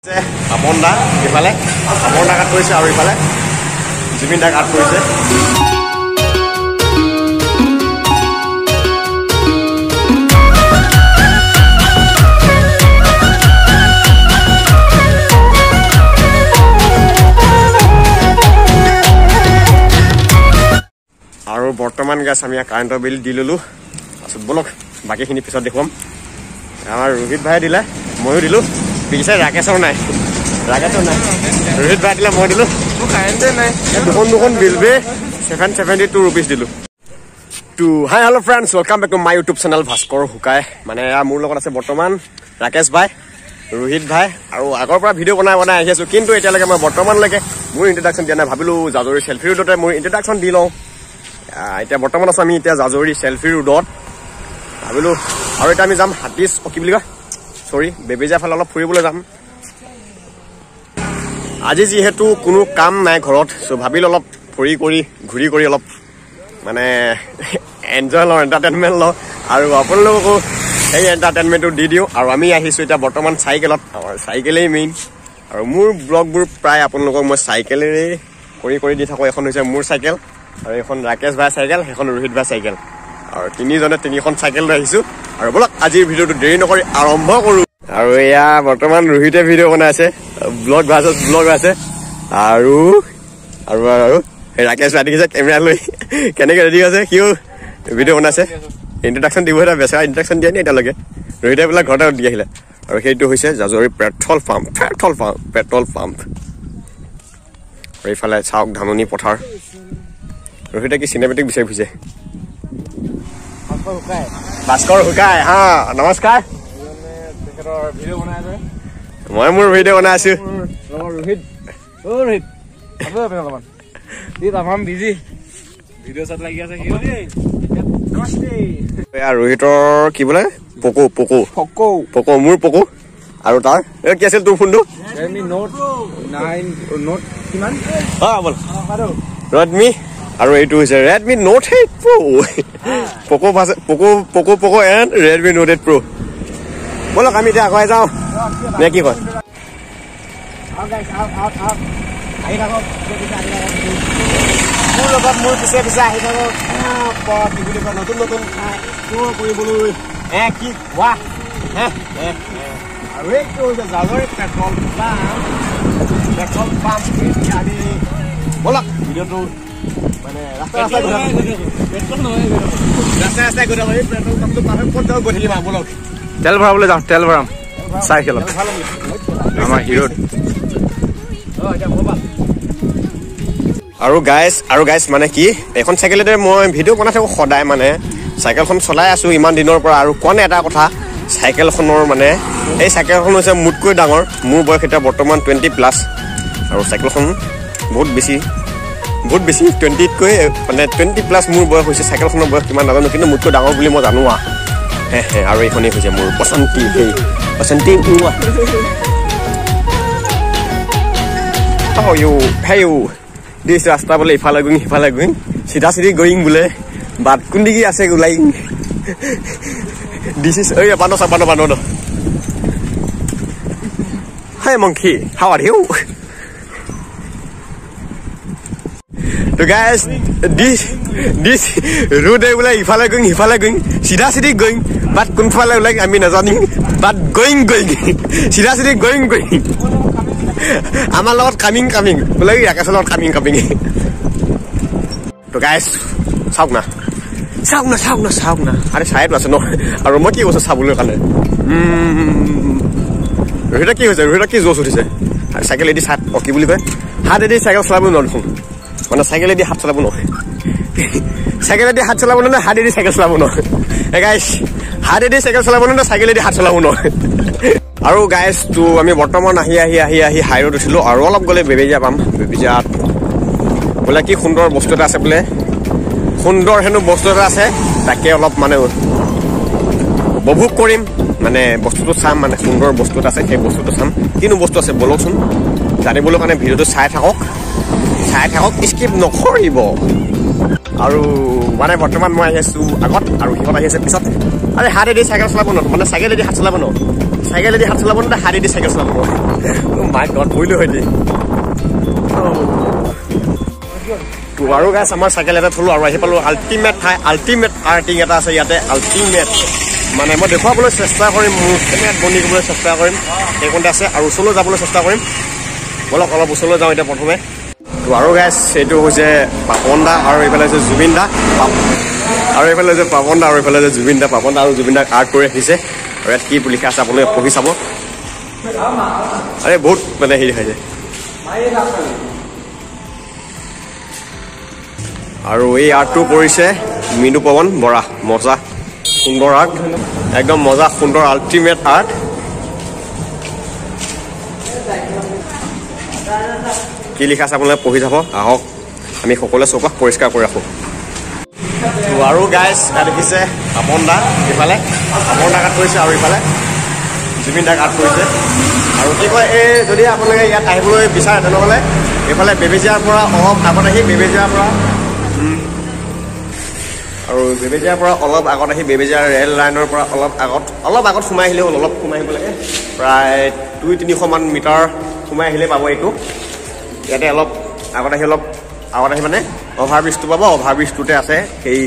পাপন দা ইফালে পাপন দা কাট কৰিছে আৰু ইফালে জিমিন দা কাট কৰিছে। আৰু বৰ্তমান গাছ আমি কাৰেণ্টৰ বিল দি ললো। তাৰপিছত বলক বাকীখিনি পিছত দেখুৱাম। আমাৰ ৰোহিত ভাই দিলে, ময়ো দিলো। পিছে ৰাকেশৰ নাই, ৰোহিত ভাই দিলে, মই দিলো। কাৰেণ্টে নাই, দুখন বিল বে 772 rupees দিলো। Hi hello' friends, welcome back to my YouTube channel Bhaskar Sukai. মানে মোৰ লগত আছে বৰ্তমান ৰাকেশ ভাই, ৰোহিত ভাই, আৰু আগৰ পৰা ভিডিঅ' বনাই আহি আছো। কিন্তু এতিয়ালৈকে মই বৰ্তমানলৈকে মোৰ ইন্ট্ৰডাকশ্যন দিয়া নাই। ভাবিলো জাজৰি চেল্ফি ৰোডতে মোৰ ইন্ট্ৰডাকশ্যন দি লওঁ। এতিয়া বৰ্তমান আছো আমি এতিয়া জাজৰি চেল্ফি ৰোডত। ভাবিলো আৰু এতিয়া আমি যাম হাতীছ কি বুলি কয় বেবেজীয়া ফালে অলপ ফুৰিবলৈ যাম। আজি যিহেতু কোনো কাম নাই ঘৰত, চ' ভাবিলো অলপ ঘূৰি কৰি অলপ মানে এনজয় লওঁ, এণ্টাৰটেইনমেণ্ট লওঁ, আৰু আপোনালোককো সেই এণ্টাৰটেইনমেণ্টটো দি দিওঁ। আৰু আমি আহিছোঁ এতিয়া বৰ্তমান চাইকেলত, আমাৰ চাইকেলেই মেইন। আৰু মোৰ ব্লগবোৰ প্ৰায় আপোনালোকক মই চাইকেলেৰে কৰি দি থাকোঁ। এখন হৈছে মোৰ চাইকেল, আৰু এখন ৰাকেশ ভাই চাইকেল, সেইখন ৰোহিত ভাই চাইকেল, আৰু তিনিজনে তিনিখন চাইকেল লৈ আহিছোঁ। আৰু বলক আজিৰ ভিডিঅ'টো দেৰি নকৰি আৰম্ভ কৰোঁ। আৰু এয়া বৰ্তমান ৰোহিতে ভিডিঅ' বনাইছে, ব্লগ ভাৰ্চেছ ব্লগ আছে। আৰু ৰাকেশ ভাই দেখিছে কেমেৰা লৈ কেনেকৈ ৰেডি আছে, সিও ভিডিঅ' বনাইছে। ইন্ট্ৰডাকশ্যন দিব, এটা বেচেৰা ইন্ট্ৰডাকশ্যন দিয়া নাই এতিয়ালৈকে। ৰোহিতে বোলে ঘৰতে দি আহিলে। আৰু সেইটো হৈছে জাজৰি পেট্ৰল পাম্প। আৰু এইফালে চাওক ধাননি পথাৰ। ৰোহিতে কি চিনেমেটিক বিচাৰি ফুৰিছে। ভাস্কৰ শুকাই, হা নমস্কাৰ। মই মোৰ ভিডিঅ' বনাই আছো। ৰোহিতৰ কি বোলে পকো মোৰ পকো। আৰু তাৰ কি আছিল তোৰ ফোনটো? ৰেডমি। আৰু এইটো হৈছে Redmi note 8 Pro। Poco and Redmi note 8 Pro। বলক আমি এতিয়া আগুৱাই যাওঁ নে কি কয়? মোৰ লগত মোৰ পিছে আহি থাকক। নতুন ঠাই কৰিবলৈ কি কোৱা। আৰু এইটো হৈছে জাজৰি পেট্ৰল পাম্প। আমি বলক ভিডিঅ'টো মানে ৰাস্তাই গৈ থাকোঁ। এই পেট্ৰল পাম্পটো পাৰ হৈ ক'ত যাওঁ গৈ থাকিম। বলক তেল ভৰাবলৈ যাওঁ, তেল ভৰাম চাইকেলত আমাৰ হিৰোত। আৰু গাইজ মানে কি, এখন চাইকেলতে মই ভিডিঅ' বনাই থাকোঁ সদায়। মানে চাইকেলখন চলাই আছোঁ ইমান দিনৰ পৰা। আৰু কোৱা এটা কথা, চাইকেলখনৰ মানে এই চাইকেলখন হৈছে মোতকৈ ডাঙৰ। মোৰ বয়স এতিয়া বৰ্তমান 20+। আৰু চাইকেলখন বহুত বেছি 20তকৈ মানে 20+ মোৰ বয়স হৈছে। চাইকেলখনৰ বয়স কিমান নাজানো, কিন্তু মোতকৈ ডাঙৰ বুলি মই জানো। আৰু এইখনেই হৈছে মোৰ পচন্তি দিছ ৰাস্তা বোলে ইফালে গৈ সিফালে গৈ চিধা গয়িং বোলে। বাট কোনদিগি আছে ওলাইং। দিছ ইজ বান্ধ হাই মংকি, হাউ আৰ ইউ? তো গাইজ দিছ ৰোড বোলে ইফালে গৈ সিফালে গৈ চিধা গৈ বাট কোনফালে ওলাই আমি নাজানিম। বাট গয়িং চিধা গয়িং। আমাৰ লগত কামিং বোলে ৰাকেশৰ লগত কামিং। তো গাইজ চাওক না। আৰে চাইতো আছে ন। আৰু মই কি কৈছো চাবলৈ কাৰণে। ৰোহিতে কি হৈছে? ৰোহিতে কি জোচ উঠিছে? চাইকেল এদি কি বুলি কয়, হাত এদি চাইকেল চলাব নোৱাৰো দেখোন। মানে চাইকেলেদি হাত চলাব নহয়, চাইকেলেদি হাত চলাব নহয়, হাতেদি চাইকেল চলাব নহয়। গাইজ হাতেদি চাইকেল চলাব নহয়, চাইকেলেদি হাত চলাব নহয়। আৰু গাইজ তো আমি বৰ্তমান আহি হাইৰোড উঠিলোঁ। আৰু অলপ গ'লে বেবেজীয়া পাম। বেবেজীয়াত বোলে কি সুন্দৰ বস্তু এটা আছে বোলে, সুন্দৰ হেনো বস্তু এটা আছে। তাকে অলপ মানে উপভোগ কৰিম, মানে বস্তুটো চাম। মানে সুন্দৰ বস্তু এটা আছে, সেই বস্তুটো চাম। কিনো বস্তু আছে বলকচোন, জানিবলৈ কাৰণে ভিডিঅ'টো চাই থাকক, স্কিপ নকৰিব। আৰু মানে বৰ্তমান মই আহি আছোঁ আগত, আৰু সিহঁত আহি আছে পিছত। আৰে হাতেদি চাইকেল চলাব নোৱাৰো, মানে চাইকেলেদি হাত চলাব নোৱাৰো, হাতেদি চাইকেল চলাব নোৱাৰো। মাইক গত পৰিলো হয়তি তো আৰু গাইছ আমাৰ সাইকেল এটা থলো আৰু আহি পালো আল্টিমেট ঠাই আল্টিমেট আৰ্টিং এটা আছে ইয়াতে আল্টিমেট মানে মই দেখুৱাবলৈ চেষ্টা কৰিম মোৰ কেনেকৈ বনি কৰিবলৈ চেষ্টা কৰিম সেইকণতে আছে আৰু ওচৰলৈ যাবলৈ চেষ্টা কৰিম বলক অলপ ওচৰলৈ যাওঁ এতিয়া প্ৰথমে তো আৰু গাইছ এইটো হৈছে পাপন দা আৰু এইফালে হৈছে জুবিন দা আৰু এইফালে যে পাপন দা আৰু এইফালে যে জুবিন দা পাপন দা আৰু জুবিন দাক আৰ্ট কৰি ৰাখিছে আৰু ইয়াত কি লিখা আছে আপোনালোকে পঢ়ি চাব আৰে বহুত মানে হেৰি দেখাইছে আৰু এই আৰ্টটো কৰিছে মিনু পৱন বৰা মজা সুন্দৰ আৰ্ট একদম মজা সুন্দৰ আল্টিমেট আৰ্ট কি লিখা আছে আপোনালোকে পঢ়ি যাব আহক আমি সকলোৱে চৌপাশ পৰিষ্কাৰ কৰি ৰাখোঁ আৰু গাইজ তাত দেখিছে পাপন দা ইফালে পাপন দা কাট কৰিছে আৰু ইফালে জুবিন দাক আৰ্ট কৰিছে আৰু কি কয় এই যদি আপোনালোকে ইয়াত আহিবলৈ বিচাৰে তেনেহ'লে এইফালে বেবেজীয়াৰ পৰা অলপ আগত আহি বেবেজীয়াৰ পৰা আৰু বেবেজীয়াৰ পৰা অলপ আগত আহি বেবেজীয়া ৰেল লাইনৰ পৰা অলপ আগত সোমাই আহিলে হ'ল অলপ সোমাই আহিব লাগে প্ৰায় 200-300 মান মিটাৰ সোমাই আহিলে পাব এইটো ইয়াতে অলপ আগত আহি মানে অভাৰব্ৰিজটো পাব অভাৰব্ৰিজটোতে আছে সেই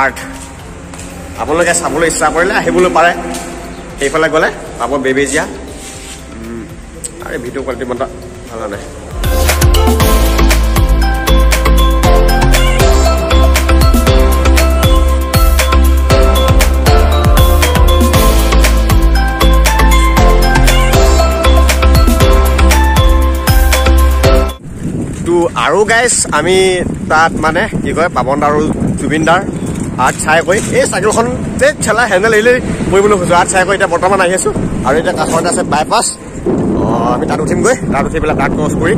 আৰ্ট আপোনালোকে চাবলৈ ইচ্ছা কৰিলে আহিবলৈ পাৰে সেইফালে গ'লে পাব বেবেজীয়া আৰু ভিডিঅ' কোৱালিটি ইমান ভাল নাই আৰু গাইছ আমি তাত মানে কি কয় পাপন দা আৰু জুবিন দাৰ আৰ্ট চাই কৈ এই চাইকেলখন যে ঠেলা হেণ্ডেল এৰিলে কৰিবলৈ খোজোঁ আৰ্ট চাই কৈ এতিয়া বৰ্তমান আহি আছোঁ আৰু এতিয়া কাষতে আছে বাইপাছ আমি তাত উঠিমগৈ তাত উঠি পেলাই তাত ক্ৰছ কৰি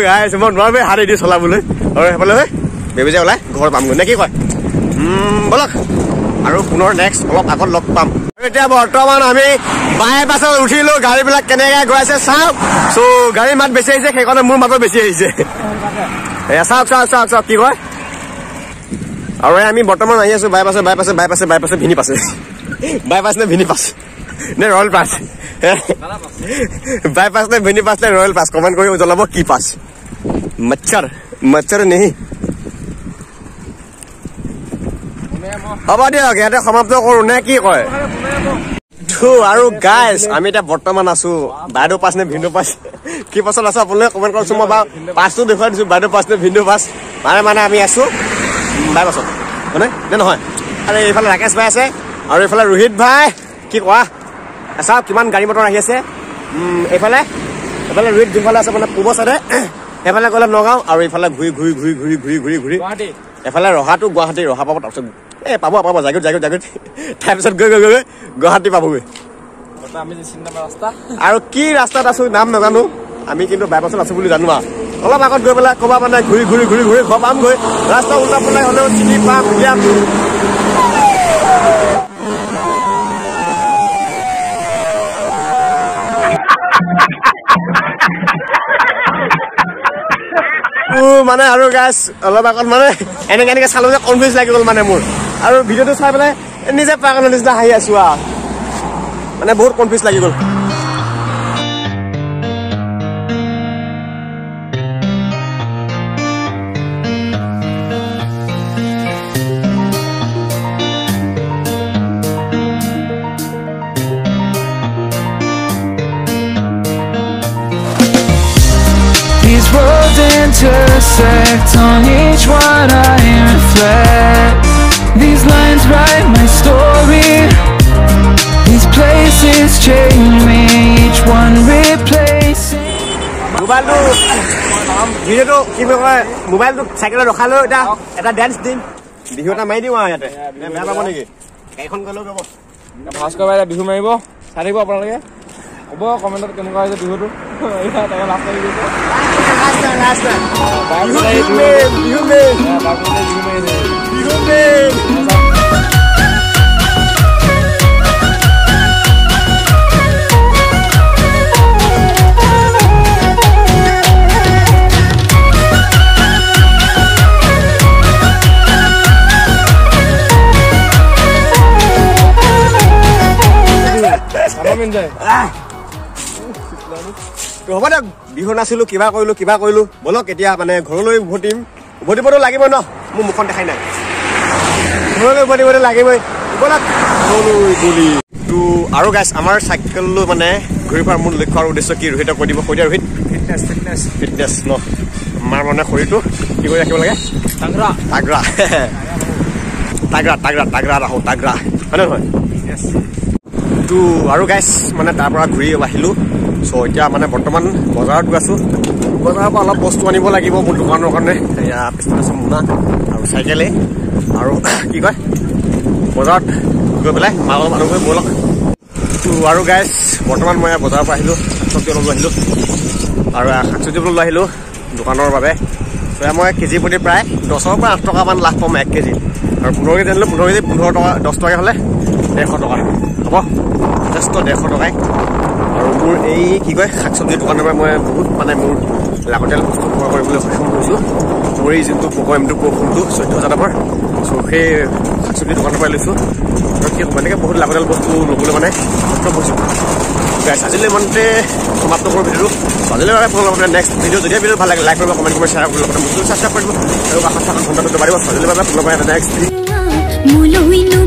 গাইছ মই নোৱাৰিম হাত দি চলাবলৈ আৰু সেইফালে হৈ বেবেজীয়া ওলাই ঘৰ পামগৈ নে কি কয় বলক আৰু পুনৰ নেক্সট অলপ আগত লগ পাম এতিয়া বৰ্তমান আমি বাইপাছত উঠিলো গাড়ীবিলাক কেনেকৈ গৈ আছে চাওক চ' গাড়ীৰ মাত বেছি আহিছে সেইকাৰণে মোৰ মাতো বেছি আহিছে চাওক কি কয় আৰু আমি বৰ্তমান আহি আছো বাইপাছে ভিনি পাছে বাইপাছ নে ভিনি পাছ নে ৰয়েল পাছ বাইপাছ নে ভিনি পাছ নে ৰয়েল পাছ কমেণ্ট কৰি জনাব কি পাছ মচ্ছৰ নেহি হ'ব দিয়ক ইয়াতে সমাপ্ত কৰো নে কি কয় আৰু গাইজ আমি এতিয়া বৰ্তমান আছো বাইদেউ পাছ নে ভিন্দু পাছ কি পাছত আছো আপোনালোকে কমেণ্ট কৰিছো মই বাৰু পাছটো দেখুৱাই দিছো বাইদেউ পাছ নে ভিন্দু পাছ মানে আমি আছো বাইপাছত হয়নে নে নহয় আৰু এইফালে ৰাকেশ ভাই আছে আৰু এইফালে ৰোহিত ভাই কি কোৱা চাওক কিমান গাড়ী মটৰ আহি আছে এইফালে ৰোহিত যোনফালে আছে মানে পূব চাইডে সেইফালে গ'লে নগাঁও আৰু এইফালে ঘূৰি এফালে ৰহাটো গুৱাহাটী ৰহা পাব তাৰপিছত পাব জাগিত তাৰপিছত গৈ গুৱাহাটী পাবগৈ আৰু কি ৰাস্তাত আছো নাম নাজানো আমি কিন্তু বাইপাছত আছো বুলি জানো অলপ আগত গৈ পেলাই ক'বা মানে ঘূৰি ঘৰ পামগৈ ৰাস্তা উল্টা পুল্টা হ'লেও চিনি পাম উলিয়াম মানে আৰু গাইছ অলপ আগত মানে এনেকে চালো যে কনফিউজ লাগি গ'ল মানে মোৰ আৰু ভিডিঅ'টো চাই পেলাই নিজে পাগলৰ নিচিনা হাঁহি আছো মানে বহুত কনফিউজ লাগি গ'ল These roads intersect, on each one I reflect. These lines write my story. These places change me, each one replacing. মোবাইলটো চাইকেলত ৰখালৈ এটা ডেন্স দিম বিহু এটা মাৰি দিওঁ ইয়াতে বেয়া পাব নেকি গাড়ীখন গ'লেও যাব ভাস্কৰ ভাই বিহু মাৰিব চাই থাকিব আপোনালোকে ক'ব কমেণ্টত কেনেকুৱা হৈছে বিহুটো মেন যায় তো হ'ব দে বিহু নাচিলো কিবা কৰিলো বলক এতিয়া মানে ঘৰলৈ উভতিবতো লাগিবই ন মোৰ মুখখন দেখাই নাই ঘৰলৈ উভতিবতো লাগিবই বলক ঘৰলৈ বুলি তো আৰু গাইছ আমাৰ চাইকেললৈ মানে ঘূৰি ফুৰাৰ মূল লক্ষ্য আৰু উদ্দেশ্য কি ৰোহিতক কৈ দিব ৰোহিত ফিটনেছ ন আমাৰ মানে শৰীৰটো কি কৰি ৰাখিব লাগে তাগৰা ৰাখোঁ তাগৰা হয় নহয় তো আৰু গাইছ মানে তাৰ পৰা ঘূৰি আহিলোঁ চ' এতিয়া মানে বৰ্তমান বজাৰত গৈ আছোঁ বজাৰৰ পৰা অলপ বস্তু আনিব লাগিব মোৰ দোকানৰ কাৰণে এয়া পিছফালে আছে মোনা আৰু চাইকেলেই আৰু কি কয় বজাৰত গৈ পেলাই মানুহ গৈ ব'লক তো আৰু গাইছ বৰ্তমান মই বজাৰৰ পৰা আহিলোঁ শাক চব্জি অলপ লৈ আহিলোঁ আৰু শাক চব্জি লৈ আহিলোঁ দোকানৰ বাবে চ' মই কেজি প্ৰতি প্ৰায় 10ৰ পৰা 8 টকামান লাভ পাম 1 কেজি আৰু 15 কেজি আনিলোঁ 15 কেজি 15 টকা 10 টকা হ'লে 150 টকা হ'ব যথেষ্ট 150 টকাই আৰু মোৰ এই কি কয় শাক চব্জিৰ দোকানৰ পৰা মই বহুত মানে মোৰ লাগতিয়াল বস্তু ক্ৰয় কৰিবলৈ সক্ষম হৈছোঁ মোৰ এই যোনটো পক' M2 Pro ফোনটো 14,000 টকাৰ চ' সেই শাক চব্জিৰ দোকানৰ পৰা লৈছোঁ আৰু কি এনেকৈ বহুত লাগতিয়াল বস্তু ল'বলৈ মানে সক্ষম হৈছোঁ গাইছ আজিলৈ ইমানতে সমাপ্ত কৰোঁ ভিডিঅ'টো আজিলৈ আপোনাৰ নেক্সট ভিডিঅ' যদি ভিডিঅ' ভাল লাগে লাইক কৰিব কমেণ্ট কৰিব শ্বেয়াৰ কৰিব লগতে মোকো ছাবস্ক্ৰাইব কৰিব আৰু কাষত থকা ঘণ্টাটো দবাই দিব আজিলৈ নেক্সট